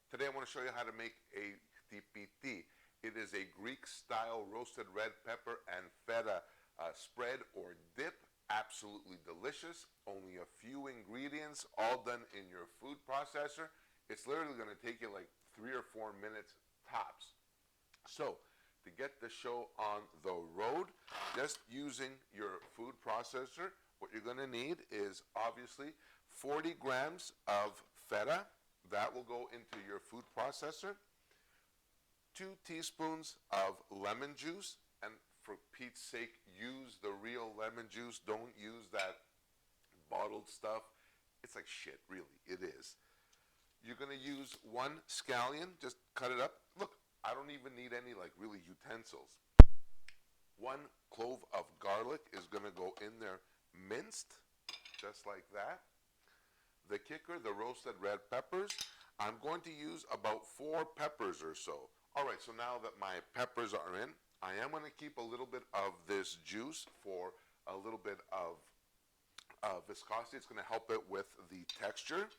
Today I want to show you how to make a Htipiti. It is a Greek-style roasted red pepper and feta spread or dip. Absolutely delicious. Only a few ingredients, all done in your food processor. It's literally going to take you like 3 or 4 minutes tops. So, to get the show on the road, just using your food processor, what you're going to need is obviously 40 grams of feta. That will go into your food processor. 2 teaspoons of lemon juice, and for Pete's sake, use the real lemon juice. Don't use that bottled stuff. It's like shit, really, it is. You're going to use 1 scallion, just cut it up. Look, I don't even need any like really utensils. 1 clove of garlic is going to go in there minced, just like that. The kicker, the roasted red peppers. I'm going to use about 4 peppers or so. All right, so now that my peppers are in, I am going to keep a little bit of this juice for a little bit of viscosity. It's going to help it with the texture.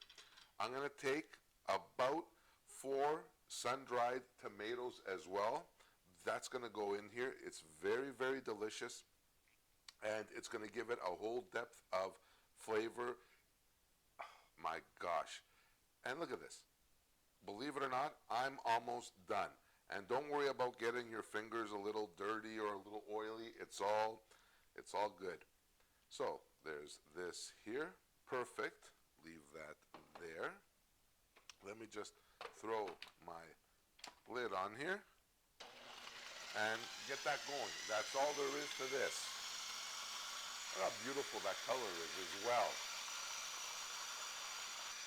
I'm going to take about 4 sun-dried tomatoes as well. That's going to go in here. It's very, very delicious, and it's going to give it a whole depth of flavor. My gosh. And look at this. Believe it or not, I'm almost done. And don't worry about getting your fingers a little dirty or a little oily. It's all good. So there's this here. Perfect. Leave that there. Let me just throw my lid on here and get that going. That's all there is to this. Look how beautiful that color is as well.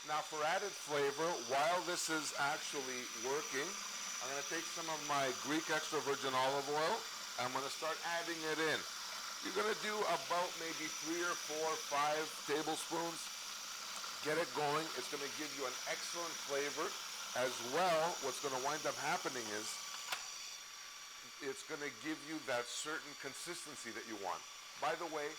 Now for added flavor, while this is actually working, I'm going to take some of my Greek extra virgin olive oil. I'm going to start adding it in. You're going to do about maybe 3 or 4 or 5 tablespoons. Get it going. It's going to give you an excellent flavor. As well, what's going to wind up happening is it's going to give you that certain consistency that you want. By the way,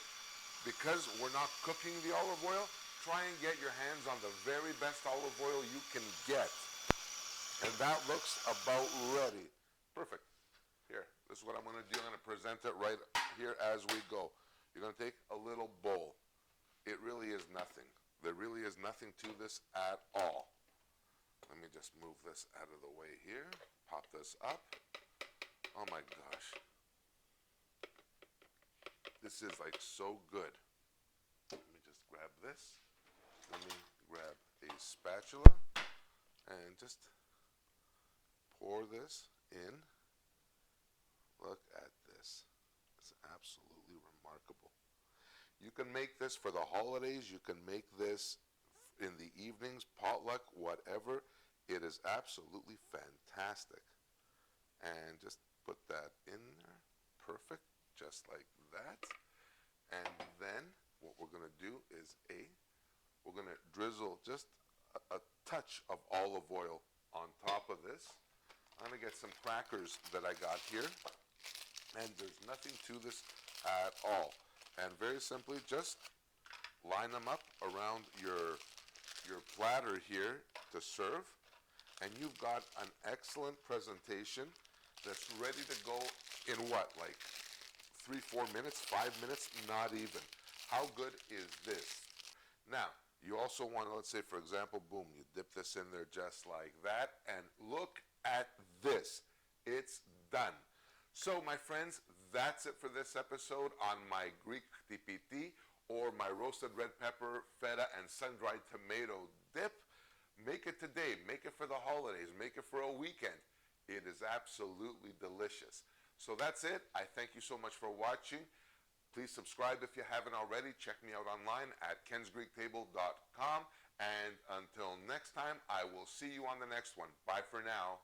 because we're not cooking the olive oil, try and get your hands on the very best olive oil you can get. And that looks about ready. Perfect. Here, this is what I'm going to do. I'm going to present it right here as we go. You're going to take a little bowl. It really is nothing. There really is nothing to this at all. Let me just move this out of the way here. Pop this up. Oh my gosh. This is like so good. Let me just grab this. Let me grab a spatula and just pour this in. Look at this. It's absolutely remarkable. You can make this for the holidays. You can make this in the evenings, potluck, whatever. It is absolutely fantastic. And just put that in there. Perfect. Just like that. And then what we're going to do is we're going to drizzle just a touch of olive oil on top of this. I'm going to get some crackers that I got here. And there's nothing to this at all. And very simply, just line them up around your platter here to serve. And you've got an excellent presentation that's ready to go in what, like 3, 4 minutes, 5 minutes? Not even. How good is this? Now, you also want to, let's say, for example, boom, you dip this in there just like that, and look at this. It's done. So, my friends, that's it for this episode on my Greek Htipiti, or my roasted red pepper, feta, and sun-dried tomato dip. Make it today. Make it for the holidays. Make it for a weekend. It is absolutely delicious. So that's it. I thank you so much for watching. Please subscribe if you haven't already. Check me out online at kensgreektable.com. And until next time, I will see you on the next one. Bye for now.